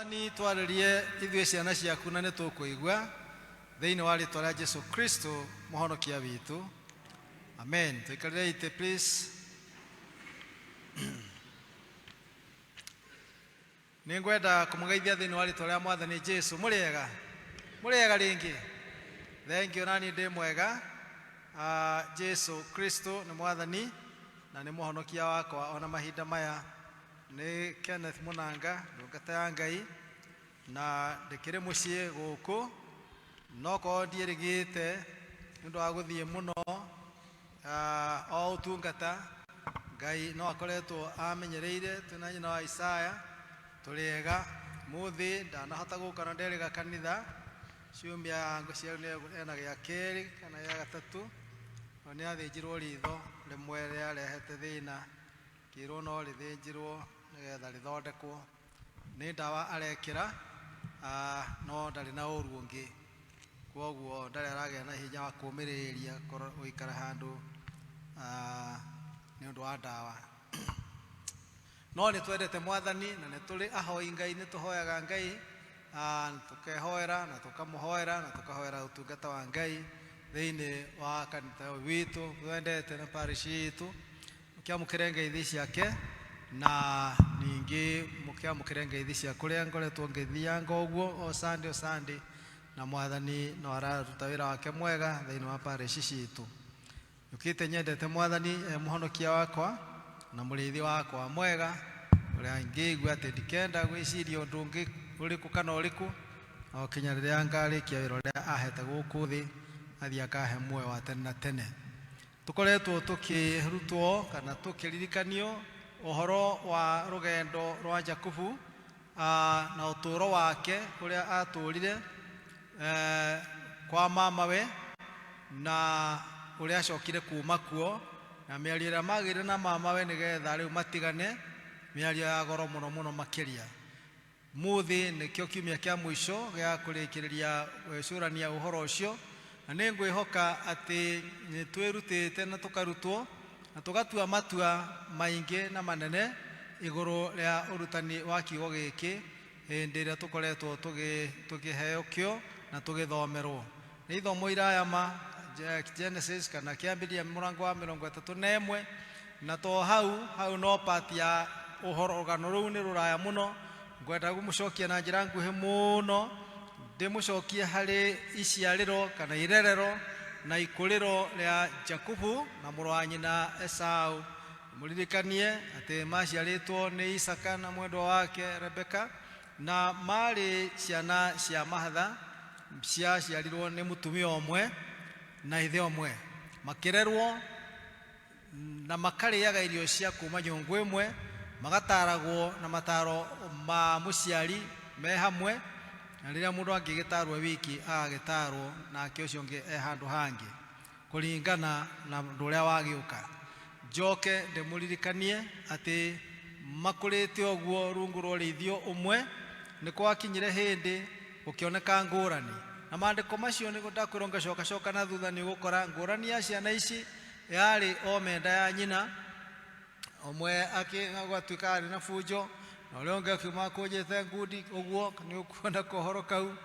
Mwathani twaririe ithuĩ ciana ciaku na nĩtũkũigua thĩinĩ wa rĩĩtwa rĩa Jesu Kristo mũhonokia witũ. Amen. Tuikarĩre ite please. Nĩngwenda kũmũgeithia thĩinĩ wa rĩĩtwa rĩa Mwathani Jesu. Mũrĩega rĩngĩ. Thank you. Nani ndĩ mwega. Jesu Kristo nĩ Mwathani na nĩ mũhonokia wakwa ona mahinda maya. Nĩ Kenneth Munanga ndungata ya Ngai na ndĩkĩrĩ mũciĩ gũkũ no ko ndierĩgĩte nĩũndũ wa gũthiĩ mũno o ũtungata Ngai no akoretwo amenyereire. Twĩna nyina wa Isaya tũrĩega mũthĩ ndanahota gũka na nderĩga kanitha ciumia ngũciarwo ena gĩa kerĩ kana gĩa gatatũ no nĩ athĩnjirwo ritho rĩmwe rĩarehete thĩna kĩrwo no rĩthĩnjirwo nĩgetha rĩthondekwo nĩ ndawa arekĩra no ndarĩ na ũru ũngĩ kwoguo ndarĩ aragĩa na hinya wa kũmĩrĩria gũikara handũ nĩ ũndũ wa ndawa no nĩ twendete Mwathani na nĩ tũrĩ ahoi Ngai nĩ tũhoyaga Ngai tũkehoera na tũkamũhoera na tũkahoera ũtungata wa Ngai thĩinĩ wa kanitha witũ twendete na parish itũ mũkĩamũkĩre ngeithi ciake na ningĩ mũkĩamũkĩre ngeithi cia kũrĩa ngoretwo ngĩthianga ũguo o Sunday na Mwathani no araruta wĩra wake mwega thĩinĩ wa parish citũ. Njũkĩte nyendete Mwathani mũhonokia wakwa na mũrĩithi wakwa mwega ũrĩa ngĩigua atĩ ndikenda gwĩciria ũndũ ũngĩ ũrĩkũ kana ũrĩkũ o kinya rĩrĩa ngarĩkia wĩra ũrĩa ahete gũkũ thĩ athiĩ akahe muoyo wa tene na tene. Tũkoretwo tũkĩrutwo kana tũkĩririkanio ũhoro wa rũgendo rwa Jakubu na ũtũũro wake ũrĩa atũũrire kwa mamawe na ũrĩa acokire kuuma kuo na mĩario ĩrĩa magĩire na mamawe nĩgetha rĩu matigane mĩario ya goro mũno makĩria. Mũthĩ nĩkĩo kiumia kĩa mũico gĩa kũrĩkĩrĩria gwĩcũrania ũhoro ũcio na nĩ ngwĩhoka atĩ nĩ twĩrutĩte na tũkarutwo na tũgatua matua maingĩ na manene igũrũ rĩa ũrutani wa kiugo gĩkĩ hĩndĩ ĩrĩa tũkoretwo tũkĩheo kĩo na tũgĩthomerwo. Nĩ ithomo iraya ma Genesis kana kĩambĩrĩria mũrango wa 31 na to hau no part ya ũhoro rũgano rũu nĩ rũraya mũno. Ngwenda gũmũcokia na njĩra nguhĩ mũno ndĩmũcokie harĩ iciarĩro kana irerero na ikũrĩro rĩa Jakubu na mũrũ wa nyina Esau. Mũririkanie atĩ maciarĩtwo nĩ Isaka na mwendwa wake Rebeka na marĩ ciana cia mahatha ciaciarirwo nĩ mũtumia ũmwe na ithe ũmwe makĩrerwo na makarĩaga irio cia kuma nyũngũ ĩmwe magataragwo na mataro ma mũciari me hamwe na rĩrĩa mũndũ angĩgĩtarwo wiki agagĩtarwo nake ũcio ũngĩ handũ hangĩ kũringana na ũndũ ũrĩa wagĩũka. Njoke ndĩmũririkanie atĩ makũrĩte ũguo rungu rwa ũrĩithio ũmwe nĩ gwakinyire hĩndĩ gũkĩoneka ngũrani na maandĩko macio nĩ ndakwĩrwo ngacoka na thutha nĩ ũgũkora ngũrani ya ciana ici yarĩ o menda ya nyina ũmwe agatuĩka arĩ na bunjo na ũrĩa ũngĩ akiuma akũnjĩte ngundi ũguo nĩ ũkuona kohoro kau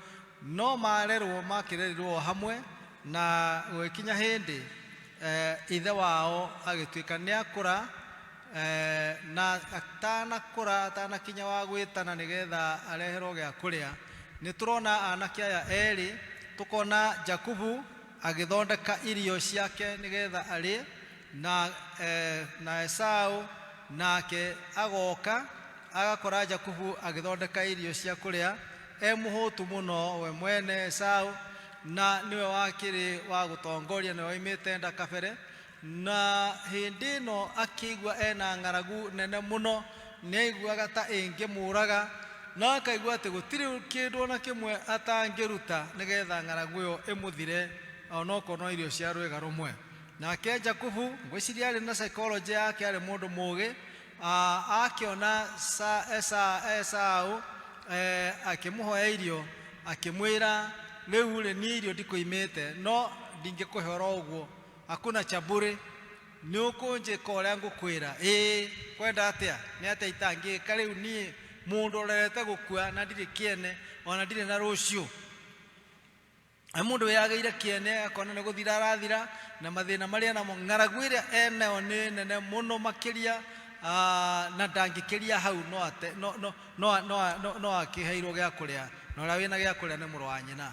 no marerwo makĩrererwo hamwe na gũkinya hĩndĩ ithe wao agĩtuĩka nĩ akũra na atanakinya wa gwĩtana nĩgetha areherwo gĩa kũrĩa. Nĩ tũrona anake aya erĩ tũkona Jakubu agĩthondeka irio ciake nĩgetha arĩ na Esau nake agoka agakora Jakubu agĩthondeka irio cia kũrĩa mũhũtu mũno we mwene Esau na niwe wakĩrĩ wa gũtongoria nĩwe oimĩte nda kabere na hĩndĩ ĩno akĩigua ena ng'aragu nene mũno nĩ aiguaga ta ĩngĩmũraga na akaigua atĩ gũtirĩ kĩndũ na kĩmwe atangĩruta nĩgetha ng'aragu ĩyo ĩmũthire onokorwo no irio cia rwĩga rũmwe. Nake Jakubu ngwĩciria arĩ na psychology yake arĩ mũndũ mũũgĩ akĩona Esau akĩmũhoya irio akĩmwĩra rĩu rĩ niĩ irio ndikũimĩte no ndingĩkũhora ũguo hakuna chaburi nĩ ũkũnjĩka ũrĩa ngũkwĩra kwenda atĩa nĩ atĩa itangĩka rĩu niĩ mundu orete gukua na ndiri kiene ona ndiri na rucio mundu yageire kiene akona ne guthira arathira na mathina maria na ng'aragu iria ene one nene muno makiria na ndangikiria hau no akiheirwo gya kuria na ura wina gya kuria ni muru wa nyina.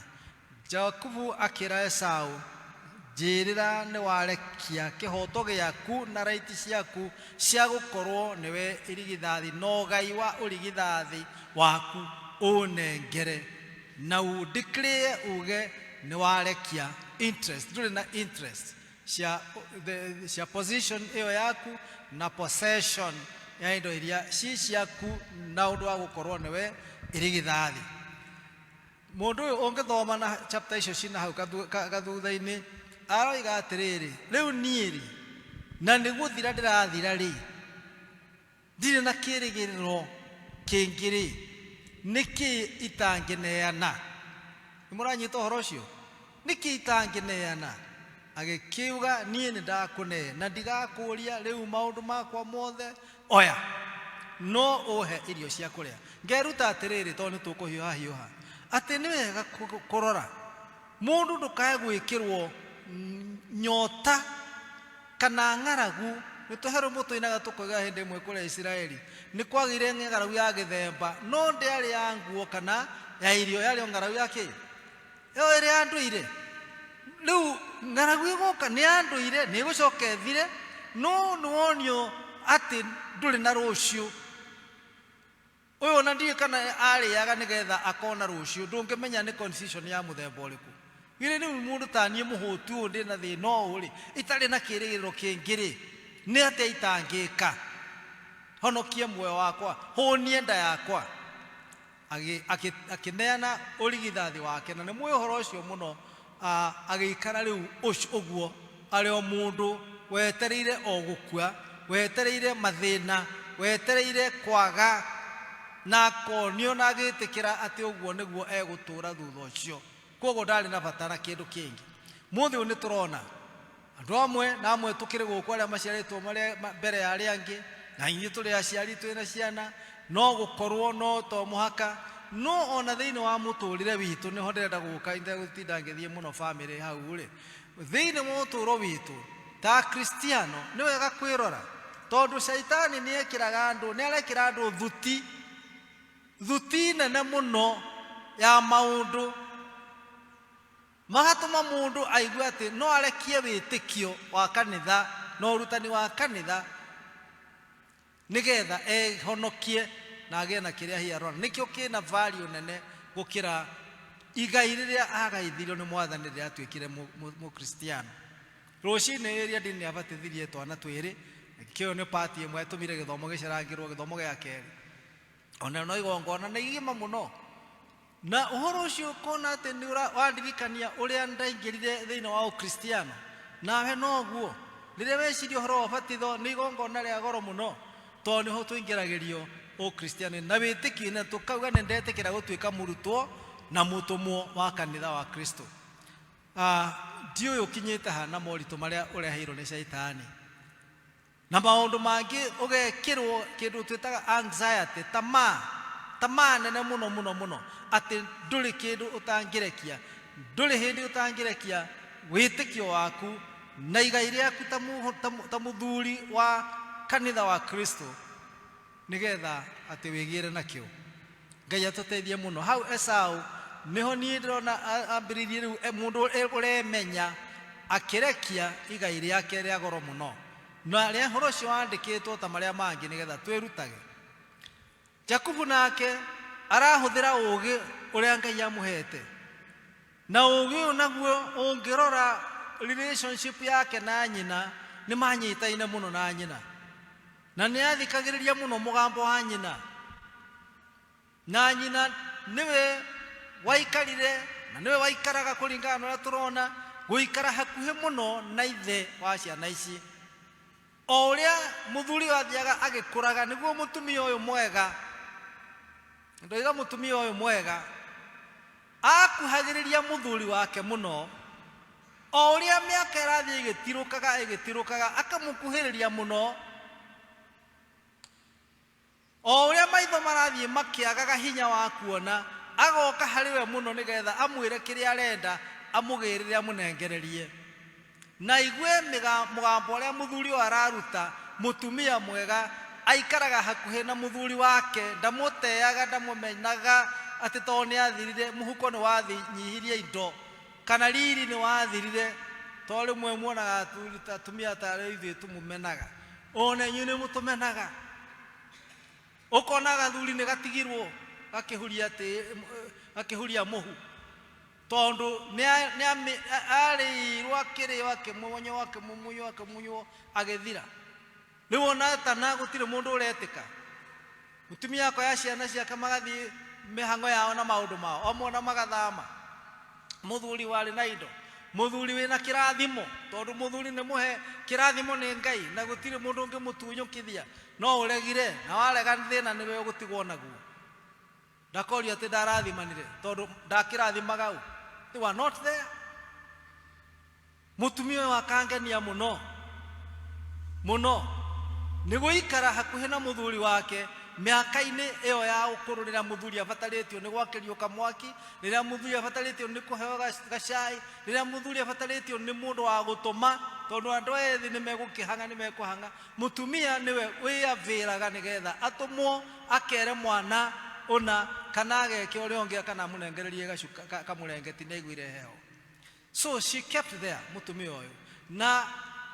Jakubu akira Esau, njirira ni warekia kihoto giaku na raiti ciaku cia gukorwo niwe irigithathi no gai wa urigithathi waku unengere na udeclare uge ni warekia interest nduri na interest cia position iyo yaku na possession ya indo iria ciaku na undu wa gukorwo niwe irigithathi. Mundu uyu ungithoma na chapter icio cina hau gathutha-ini aroiga atiriri riu niiri na niguthira ndirathira ri ndire na kirigiriro kingiri niki itangineana. Nimuranyita uhoro ucio niki itangineana agikiuga nie ni ndakune na ndigakuria riu maundu makwa mothe oya no uhe irio cia kuria. Ngeruta atiriri to ni tukuhiuha hiuha ati ni wega kurora mundu ndukae gwikirwo nyota kana ng'aragu. Nituherwo mutuinaga tukoiga hindi imwe kuria Israeli ni kwagire ng'aragu ya githemba no ndiari ya nguo kana ya irio yari ng'aragu yake yo iri anduire. Riu ng'aragu igoka ni anduire ni gucoka ethire no nuonio ati nduri na rucio uyu na ndiye kana ariaga nigetha akona rucio ndungimenya ni constitution ya muthemba uriku. Gire ni mundu tanie muhutu ndi na thina uri itari na kirigiriro kingiri ni ate itangika honokie muoyo wakwa honie nda yakwa akineana urigithathi wake na ni muoyo horo ucio muno agikara riu uguo ari o mundu wetereire o gukua wetereire mathina wetereire kwaga na konio na agitikira ati uguo niguo egutura thutha ucio kogo ndari na batara kindu kingi. Muthi uni turona andu amwe na amwe tukiri guku aria maciaritwo mari mbere ya aria angi na inyi turi aciari twina ciana no gukorwo no to muhaka no ona thiini wa muturire witu niho ndirenda guka inde gutinda ngithie muno family hau ri thiini wa muturo witu ta Kristiano ni wega kwirora tondu shaitani ni ekiraga andu ni arekira andu thuti nene muno ya maundu magatuma mundu aigua ati no arekie witikio wa kanitha no urutani wa kanitha nigetha ehonokie na agie na kiria hiarona. Nikio kina value nene gukira igai riria agaithirio ni mwathani riria atwikire mu Kristiano. Rucini iria ndini abatithirie twana twiri kio ni party imwe tumire githomo gicirangirwo githomo gia keri ona no igongona na igima muno na uhoro ucio kona ati ni wandirikania uria ndaingirire thiini wa Ukristiano nawe noguo riria weciria uhoro wa batitho ni igongona ria goro muno to niho twingiragirio Ukristiano na witiki na tukauga ni ndetikira gutwika murutwo na mutumwo wa kanitha wa Kristo. Ndio yukinyite hana moritu maria ureheirwo ni shaitani na maundu mangi ugekirwo kindu twitaga anxiety tamaa nene muno ati nduri kindu utangirekia nduri hindi utangirekia witikio waku na igai riaku ta muthuri wa kanitha wa Kristo nigetha ati wigire nakio. Ngai atuteithie muno. Hau Esau niho ni ndirona ambiririe riu mundu uremenya akirekia igai riake ria goro muno na ria horo cio andikitwo ta maria mangi nigetha twirutage. Jakubu nake arahuthira ugi uria Ngai amuhete na ugi unaguo ungirora relationship yake na nyina ni manyitaine muno na nyina na ni athikagiriria muno mugambo wa nyina na nyina niwe waikarire na niwe waikaraga kuringana na turona guikara hakuhe muno na ithe wa ciana ici o uria muthuri wathiaga agikuraga niguo mutumia uyu mwega ndoiga mutumia uyu mwega akuhagiriria muthuri wake muno o uria miaka irathie igitirukaga akamukuhiriria muno o uria maitho marathie makiagaga hinya wa kuona agoka hariwe muno nigetha amwire kiria arenda amugirire amunengererie na igwe mugambo uria muthuri araruta mutumia mwega aikaraga hakuhe na muthuri wake ndamuteaga ndamumenaga ati to ni athirire muhuko ni wathinyihirie indo kana riri ni wathirire to rimwe muonaga atumia tare ithuĩ tumumenaga one inyu ni mutumenaga ukonaga thuri ni gatigirwo gakihuria muhu tondu ni arirwo akiriwa akimunyo agithira riu ona tana gutire mundu uretika mutumia akwa ya ciana ciake magathie mihango yao na maundu mao omona magathama muthuri wari na indo muthuri wina kirathimo tondu muthuri ni muhe kirathimo ni Ngai na gutire mundu ungi mutunyukithia no uregire na warega thina niwe ugutigwo naguo ndakoria ati ndarathimanire tondu ndakirathimaga they were not there mutumia wakangenia muno nigo ikara hakuhe na muthuri wake miaka-ini iyo ya ukuru rira muthuri abataritio ni gwakirio kamwaki rira muthuri abataritio ni kuheo gacai rira muthuri abataritio ni mundu wa gutuma tondu andu ethi ni megukihanga ni mekuhanga mutumia niwe wiaviraga nigetha atumwo akere mwana ona kana ageke uria ungi kana munengererie gacuka kamurengeti na igwire heo so she kept there mutumia uyu na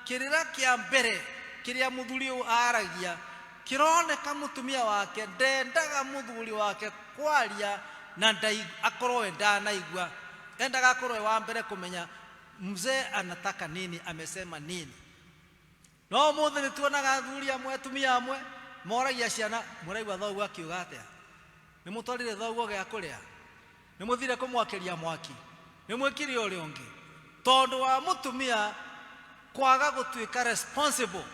kirira kia mbere kiria muthuri aragia kironeka mutumia wake ndendaga muthuri wake kwaria na akorwe ndanaigua endaga akorwe wa mbere kumenya mzee anataka nini amesema nini no muthe ni tuonaga athuri amwe atumia amwe moragia ciana muraigua thoguo akiuga atia ni mutwarire thoguo gya kuria ni muthire kumwakiria mwaki ni mwikiri uri ungi tondu wa mutumia kwaga gutuika responsible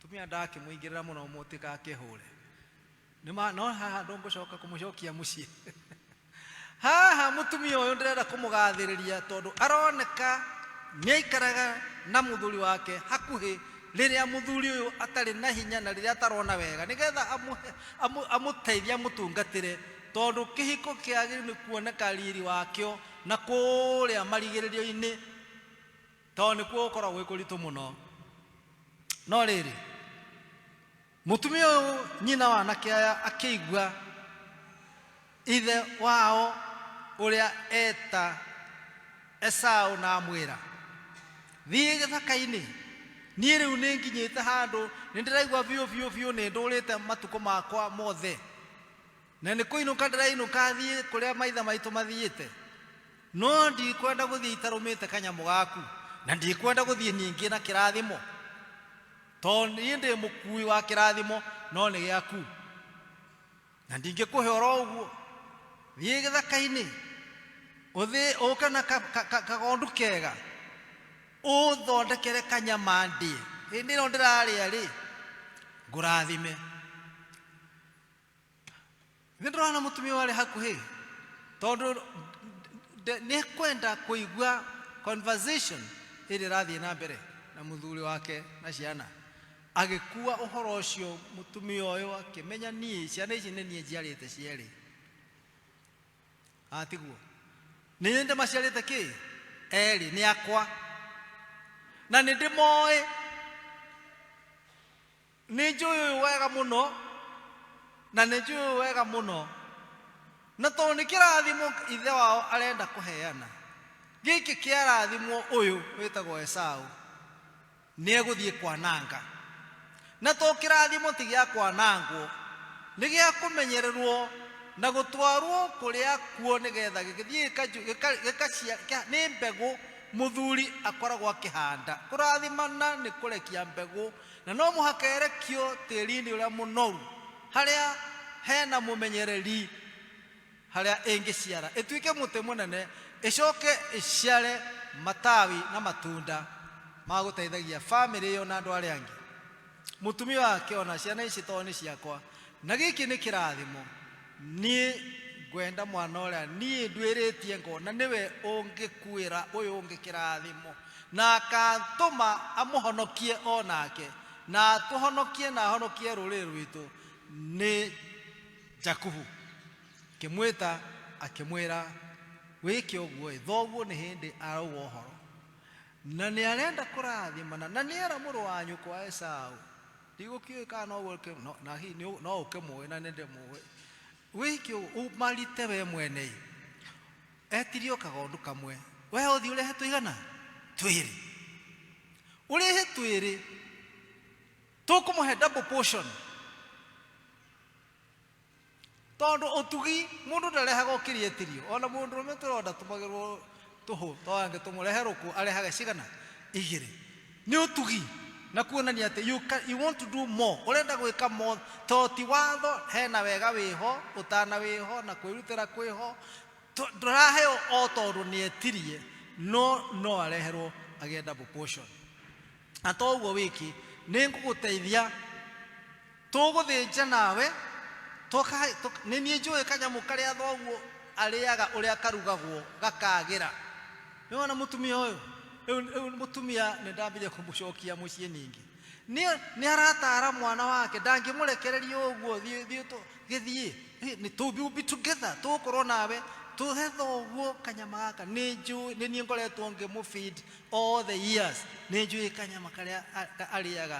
tumia ndake muingirira muno mutika akihure nima no haha ndongocoka kumucokia mucie haha mutumia uyu ndirenda kumugathiriria tondu aroneka niaikaraga na muthuri wake hakuhi riria muthuri uyu atari na hinya na riria atarona wega nigetha amuteithia mutungatire tondu kihiko kiagiri ni kuoneka riri wakio na kuria marigiririo-ini tondu nikuo ukora gwikuritu muno no riri mutumia uyu nyina wa anake aya akiigua ithe wao uria eta Esau na amwira thie githaka-ini nie riu ni nginyite handu ni ndiraigua biu ni ndurite matuko makwa mothe na ni kuinuka ndirainuka thie kuria maitha maitu mathiite no ndikwenda guthie itarumite kanyamu gaku na ndikwenda guthie ningi na kirathimo tondu ndi mukui wa kirathimo no ni giaku na ndingikuhe oro uguo thie githaka-ini uthi ukana kagondu kega uthondekere kanyamandi hindi no ndiraria ri ngurathime ndirona mutumia wari hakuhi tondu ni kwenda kuigua conversation iri rathie na mbere na muthuri wake na ciana agikua uhoro ucio mutumia uyu akimenya nie ciana ici ni nie njiarite cieri atiguo ni ndi maciarite ki eri ni akwa na ni ndimoi ni njui wega muno na ni njui wega muno na to ni kirathimo ithe wao arenda kuheana giki kirathimo uyu witagwo Esau ni eguthie kwananga na to kirathimo ti gya kwanangwo ni gya kumenyererwo na gutwarwo kuria kuo nigetha githie gikacia ni mbegu muthuri akoragwo akihanda kurathimana ni kurekia mbegu na no muhakerekio tiri-ini uria munoru haria hena mumenyereri haria ingiciara ituike muti munene icoke iciare matawi na matunda maguteithagia family yo na andu aria angi mutumia wake ona ciana ici to ni ciakwa na giki ni kirathimo ni gwenda mwana uria ni ndwiritie ngona niwe ungikuira uyu ungi kirathimo na akantuma amuhonokie onake na tuhonokie na honokie rũrĩrĩ rwitũ nĩ Jakubu kĩmwĩta akĩmwĩra wĩke ũguo thoguo nĩ hĩndĩ arauga ũhoro na nĩ arenda kũrathimana na nĩ era mũrũ wa nyũkwa Esau ndigũkĩũĩ kana na hihi no ũkĩmũĩ na nĩndĩ mũĩ wĩke ũmarite we mwene etirio kagondu kamwe we ũthiĩ ũrehe tũigana twĩrĩ ũrehe twĩrĩ tũkũmũhe double portion tondu ũtugi mũndũ ndarehaga ũkĩria etirio ona mũndũ ũrũme tũronda tũmagĩrwo tũhũ twange tũmũrehe rũkũ arehaga cigana igĩrĩ nĩ ũtugi na kuonania atĩ you want to do more ũrenda gwĩka more toti watho hena wega wĩho ũtana wĩho na kwĩrutĩra kwĩho ndũraheo o tondũ nĩ etirie no areherwo agĩe double portion na toguo wiki nĩ ngũgũteithia tũgũthĩnja nawe nĩ niĩ njũĩ kanyamũ karĩa thoguo arĩaga ũrĩa karugagwo gakagĩra nĩ wona mũtumia ũyũ rĩu mũtumia nĩ ndambire kũmũcokia mũciĩ ningĩ nĩ aratara mwana wake ndangĩmũrekereria ũguo gĩthiĩ to be together tũkorwo nawe tũhe thoguo kanyama gaka nĩ niĩ ngoretwo ngĩmũfeed all the years nĩ njũĩ kanyama karĩa arĩaga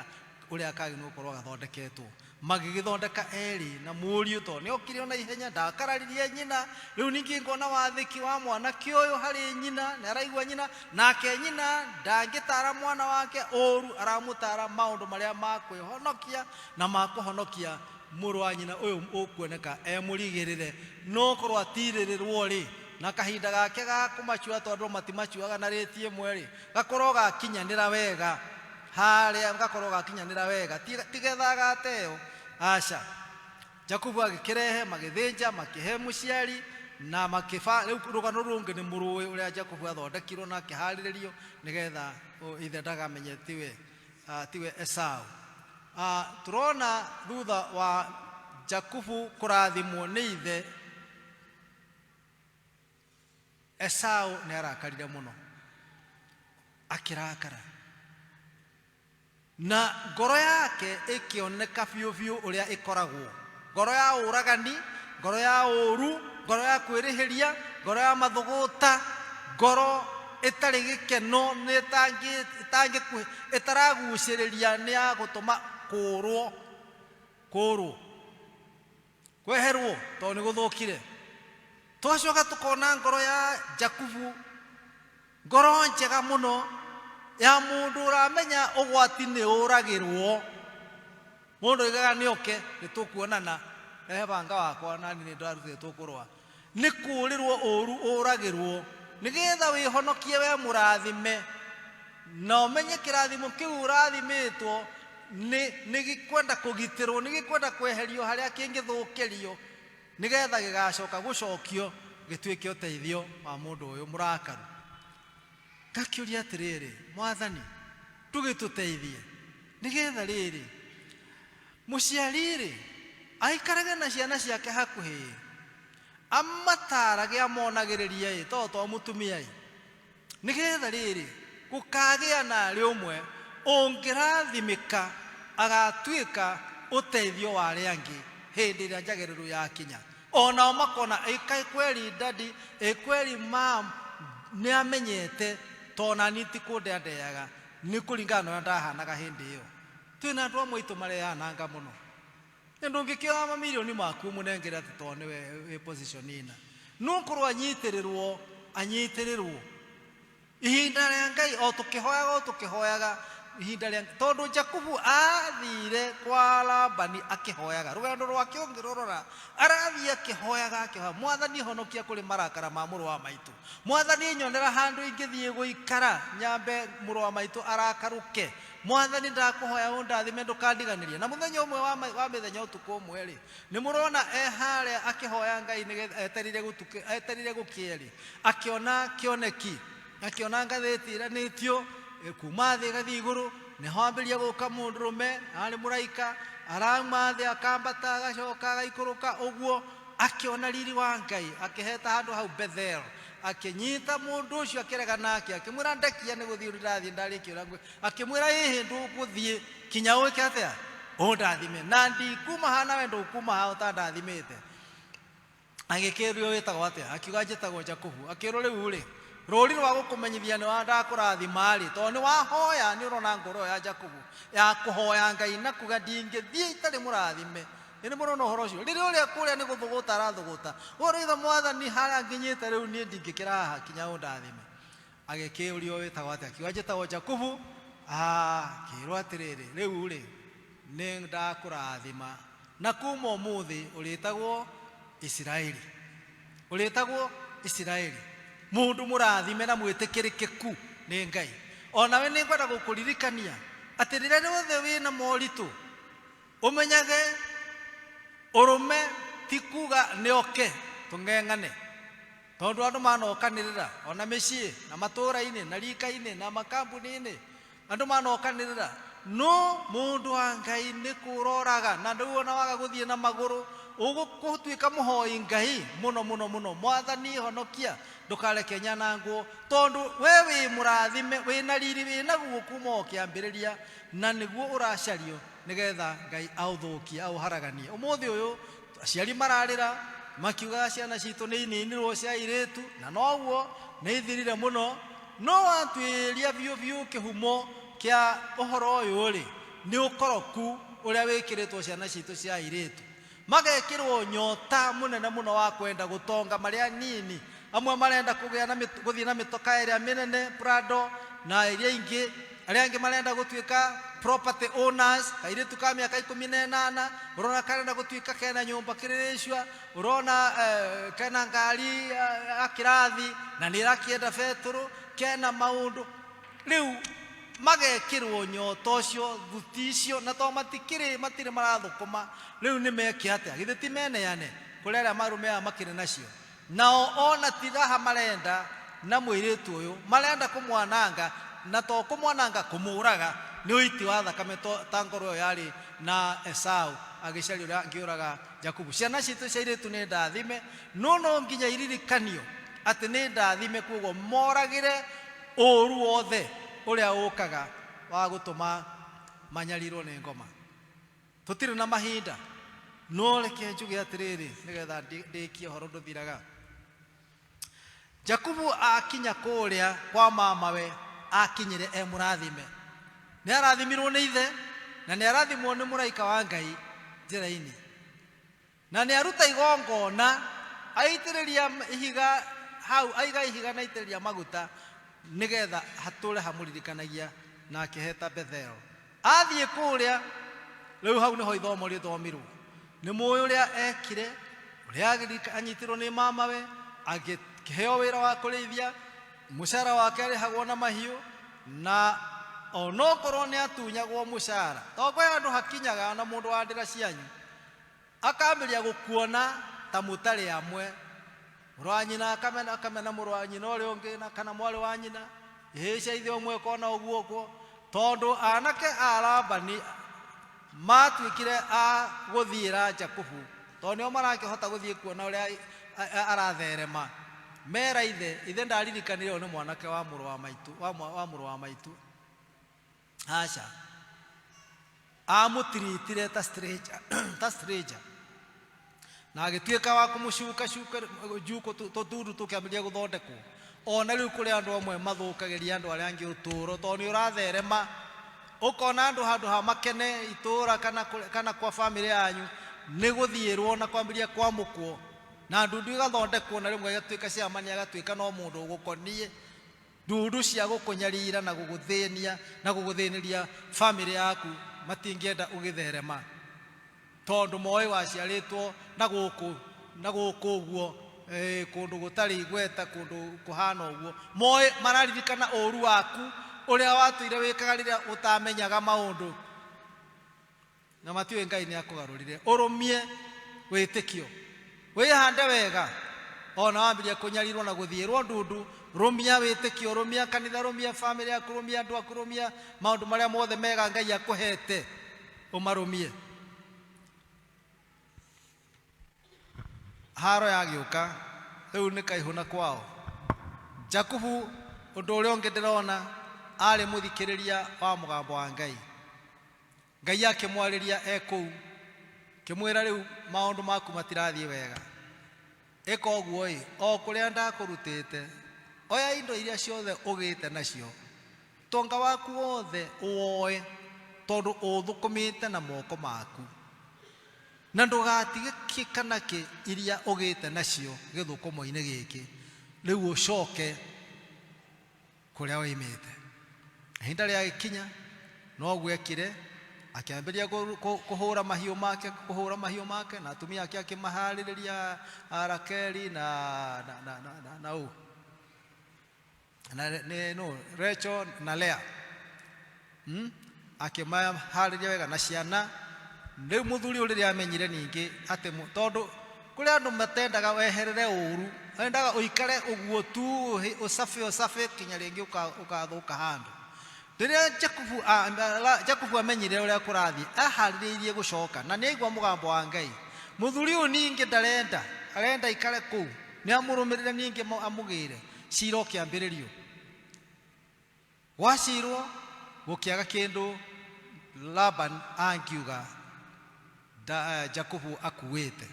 ũrĩa kagĩrĩirwo gũkorwo gathondeketwo magĩgĩthondeka erĩ na mũriũ to nĩ okire na ihenya ndakararirie nyina rĩu ningĩ ngona wathĩki wa mwanake ũyũ harĩ nyina nĩ araigua nyina nake nyina ndangĩtara mwana wake ũru aramũtara maũndũ marĩa makwĩhonokia na makũhonokia mũrũ wa nyina ũyũ ũkuoneka mũrigĩrĩre no korwo atirĩrĩrwo rĩ na kahinda gake ga kũmacua tondũ matimacuaga na rĩti ĩmwe rĩ gakorwo gakinyanĩra wega harĩa gakorwo gakinyanĩra wega tigetha gateo aca Jakubu agĩkĩrehe magĩthĩnja makĩhe mũciari na rĩu rũgano rũngĩ nĩ mũrũĩ ũrĩa Jakubu athondekirwo na akĩharĩrĩrio nĩgetha ithe ndagamenye tiwe Esau tũrona thutha wa Jakubu kũrathimwo nĩ ithe Esau nĩ arakarire mũno akĩrakara na ngoro yake ĩkĩoneka biũ biũ ũrĩa ĩkoragwo ngoro ya ũragani ngoro ya ũru ngoro ya kwĩrĩhĩria ngoro ya mathũgũta ngoro ĩtarĩ gĩkeno ĩtaragucĩrĩria nĩ ya gũtũma kũũrwo kweherwo tondũ nĩ gũthũkire twacoka tũkona ngoro ya Jakubu ngoro njega mũno ya mũndũ ũramenya ũgwati nĩ ũragĩrwo mũndũ igaga nĩ oke nĩ tũkuonana rehe banga wakwa nani nĩ ndarutire tũkũrũa nĩ kũũrĩrwo ũru ũragĩrwo nĩgetha wĩhonokie we mũrathime na ũmenye kĩrathimo kĩu ũrathimĩtwo nĩ gĩkwenda kũgitĩrwo nĩ gĩkwenda kweherio harĩa kĩngĩthũkĩrio nĩgetha gĩgacoka gũcokio gĩtuĩke ũteithio wa mũndũ ũyũ mũrakaru ngakĩũria atĩrĩrĩ Mwathani tũgĩtũteithie nĩgetha rĩrĩ mũciari rĩ aikarage na ciana ciake hakuhĩ amatarage amonagĩrĩria to mũtumia nĩgetha rĩrĩ gũkagĩa na arĩ ũmwe ũngĩrathimĩka agatuĩka ũteithio wa arĩa angĩ hĩndĩ ĩrĩa njagĩrĩru yakinya onao makona kweri dadi kweri mam nĩ amenyete tona niti kũndeandeaga nĩ kũringana na ndahanaga hĩndĩ ĩyo twĩna andũ amwe aitũ mareananga mũno ndũngĩkĩoya mamirioni maku mũnengere atĩ tondũ nĩwe wĩ position ĩna no korwo anyitĩrĩrwo ihinda rĩa Ngai o tũkĩhoyaga ihinda rĩa tondũ Jakubu athire kwa Labani akĩhoyaga rũgendo rwake ũngĩrorora arathiĩ akĩhoyaga Mwathani honokia kũrĩ marakara ma mũrũ wa maitũ Mwathani nyonera handũ ingĩthiĩ gũikara nyambe mũrũ wa maitũ arakarũke Mwathani ndakũhoya ũndathime ndũkandiganĩrie na mũthenya ũmwe wa mĩthenya ũtukũ ũmwe rĩ nĩ mũrona harĩa akĩhoya Ngai nĩgetha eterire gũkĩerĩ akĩona kĩoneki akĩona ngathĩti iranĩtio kuma thĩ gathiĩ igũrũ nĩho ambĩrĩria gũka mũndũrũme arĩ mũraika arauma thĩ akambata agacoka agaikũrũka ũguo akĩona riri wa Ngai akĩheta handũ hau Bethel akĩnyita mũndũ ũcio akĩrega nake akĩmwĩra ndekia nĩ gũthiĩ ũrathiĩ ndarĩkio akĩmwĩra ĩhĩ ndũgũthiĩ kinya weke atia ondathime na ndi kuma hana wendo kuma ha utandathimite agikirio wetagwo atia akiuga njitagwo Jakubu akiro riu ri rori rwa gukumenyithia ni wanda kurathima ri to ni wahoya ni urona ngoro ya Jakubu ya kuhoya Ngai na kuga ndingithie itari murathime ni murono horo ucio riri uria kuria ni guthuguta arathuguta uritha mwathani haria nginyite riu ni ndingikira haha kinya undathime agikirio wetagwo atia akiuga njitagwo Jakubu kirwo atiriri riu ri ni ndakurathima na kuma umuthi uritagwo Israeli uritagwo Israeli mundu murathime na mwitikirikiku ni Ngai onawe ni ngwenda gukuririkania ati rire riothe wina moritu umenyage urume tikuga ni oke tungengane tondu andu manokanirira ona micii na matura-ini na rika-ini na makambuni-ini andu manokanirira no mundu wa Ngai ni kuroraga na ndu ona waga guthie na maguru ugutuika muhoi Ngai muno muno muno mwathani honokia ndukareke nyananguo tondu wewe murathime wina riri wina gukuma kiambiriria na niguo uracario nigetha Ngai authukie auharaganie umuthi uyu aciari mararira makiuga ciana citu ni ininirwo cia iritu na noguo ni ithirire muno no watwiria biu kihumo kia uhoro uyu ri ni ukoroku uria wikiritwo ciana citu cia iritu magekirwo nyota munene muno wa kwenda gutonga maria nini amwe marenda kugia na guthie na mitoka iria minene Prado na iria ingi aria ingi marenda gutuika property owners kairitu ka miaka 18 urona karenda gutuika kena nyumba kiririshwa urona kena ngari akirathi na nirakienda feturu kena maundu riu magekirwo nyota ucio thuticio na to matire marathukuma riu ni meke atia githiti mene yane kurera marume makire nacio nao ona tiraha marenda na mwiritu uyu marenda kumwananga na to kumwananga kumuraga ni uiti wa thakame ta ngoro yari na Esau agicari uria ngiuraga Jakubu ciana citu cia iritu ni ndathime no nginya iririkanio ati ni ndathime kugo moragire uru wothe uria ukaga wa gutuma manyarirwo ni ngoma tutire na mahinda no reke njuge atiriri nigetha ndikie horo nduthiraga Jakubu akinya kuria kwa mamawe akinyire murathime ni arathimirwo ni ithe na ni arathimwo ni muraika wa Ngai njira-ini na ni aruta igongona aitiriria ihiga hau aiga ihiga na aitiriria maguta nigetha hature hamuririkanagia na akiheta Bethel athie kuria riu hau niho ithomo rithomirwo ni muyo uria ekire uria anyitirwo ni mamawe agikiheo wira wa kurithia mushara wake arihagwo na mahiu na onokorwo ni atunyagwo mushara to kwe andu hakinyaga na mundu wa ndira cianyu akambiria gukuona ta mutari amwe murwanyina akamena murwanyina uri ungi na kana mwari wa nyina ihica ithe omwe kona uguo kwo tondu anake Labani matwikire a guthiira Jakubu to nio marakihota guthie kuona uria aratherema mera ithe ndaririkanire ni mwanake wa muru wa maitu aca amutiritire ta stranger na agituika wa kumucuka juko tuturu tukiambiria guthondekwo ona riu kuri andu amwe mathukagiria andu aria angi uturo to ni uratherema ukona andu handu ha makene itura kana kwa family yanyu ni guthiirwo na kwambiria kwamukwo na ndundu igathondekwo na rimwe igatuika cia mani agatuika no mundu ugukonie ndundu cia gukunyarira na guguthinia na guguthiniria family yaku matingienda ugitherema tondu moyo waciaritwo na guku uguo kundu gutari igweta kundu kuhana uguo moyo mararirikana uru waku uria watuire wikaga riria utamenyaga maundu na matiwe Ngai ni akugarurire urumie witikio wihande wega ona wambiria kunyarirwo na guthiirwo ndundu rumia witikio rumia kanitha rumia family yaku rumia andu aku rumia maundu maria mothe mega Ngai akuhete umarumie haro yagiuka riu ni kaihuna kwao Jakubu undu uria ungi ndirona ari muthikiriria wa mugambo wa Ngai Ngai akimwariria ekou kimwira riu maundu maku matirathie wega eka oguo o kuria ndakurutite oya indo iria ciothe ugite nacio tonga waku wothe uoe tondu uthukumite na moko maku na ndugatige kikana ki iria ugite nacio githukumo-ini giki riu ucoke kuria wimite ihinda ria gikinya no gwekire akiambiria kuhura mahiu make na atumia ake akimahariria Rakeli na Rachel na Lea akimahariria wega na ciana riu muthuri uri amenyire ningi ati tondu kuri andu matendaga weherere uru endaga uikare uguo tu usafi kinya ringi ukathuka handu Diria Jakubu amenyire uria kurathi ahaririirie gucoka na ni aigua mugambo wa Ngai muthuri uyu ningi arenda ikare kuu ni amurumirire ningi amugire ciro kiambiririo wacirwo gukiaga kindu Laban angiuga Jakubu akuite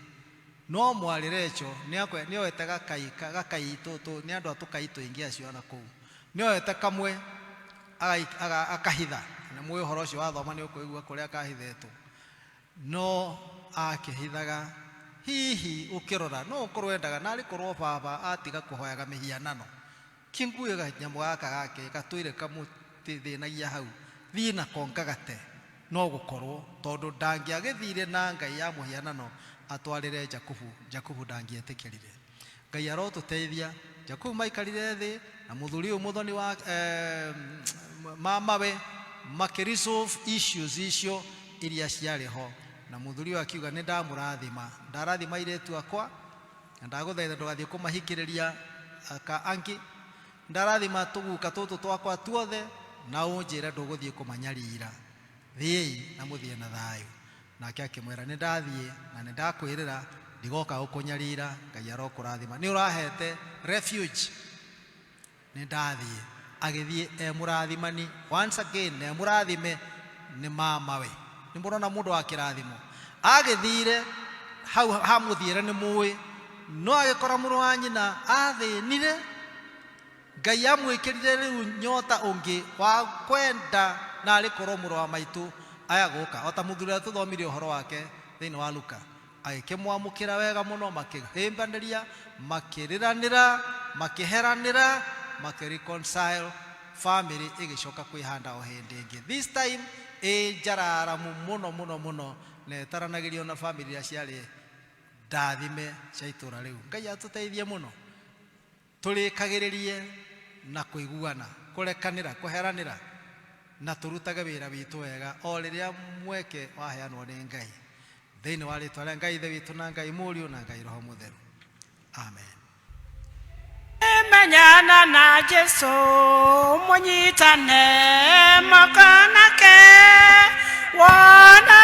no mwari Recho ni oete gakai tutu ni andu atukai tuingi acio na kuu ni oete kamwe akahitha na muyo horo cio wathoma ni ukuigua kuria kahithetwo no akihithaga hihi ukirora no ukorwendaga nari korwo baba atiga kuhoyaga mihianano kinguiga nyamu gaka gake gatuire kamutithinagia hau thina konkagate no gukorwo tondu ndangiagithire na Ngai ya muhianano atwarire Jakubu ndangietikirire Ngai arotuteithia Jakubu maikarire thi na muthuri umuthoni wa mamawe makiresolve issues icio iria ciariho na muthuri akiuga ni ndarathima iretu akwa ndaguthaitha ndugathie kumahikiriria ka angi ndarathima tuguka tutu twakwa tuothe na unjira nduguthie kumanyarira thii na muthie na thayu nake akimwira ni ndathie na ni ndakwirira ndigoka gukunyarira Ngai arokurathima ni urahete refuge ni ndathie agithie murathimani once again murathime ni mamawe ni murona mundu akirathimo agithire hau hamuthiire ni muwi no agikora muru wa nyina athinire Ngai amwikirire riu nyota ungi wa kwenda na arikorwo muru wa maitu aya guka ota muthuri tuthomire uhoro wake thiini wa Luka agikimwamukira wega muno makihimbaniria makiriranira makiheranira makireconcile family igicoka kwihanda o hindi ingi this time jarara muno netaranagirio na family ya ciari ndathime cia itura riu Ngai atuteithie muno turikagiririe na kuiguana kurekanira kuheranira na turutage wira witu wega o riria mweke waheanwo ni Ngai thiini wa ritwa ria Ngai ithe witu na Ngai Muriu na Ngai Roho Mutheru amen. Menyana na Jesu munyitane makanake wana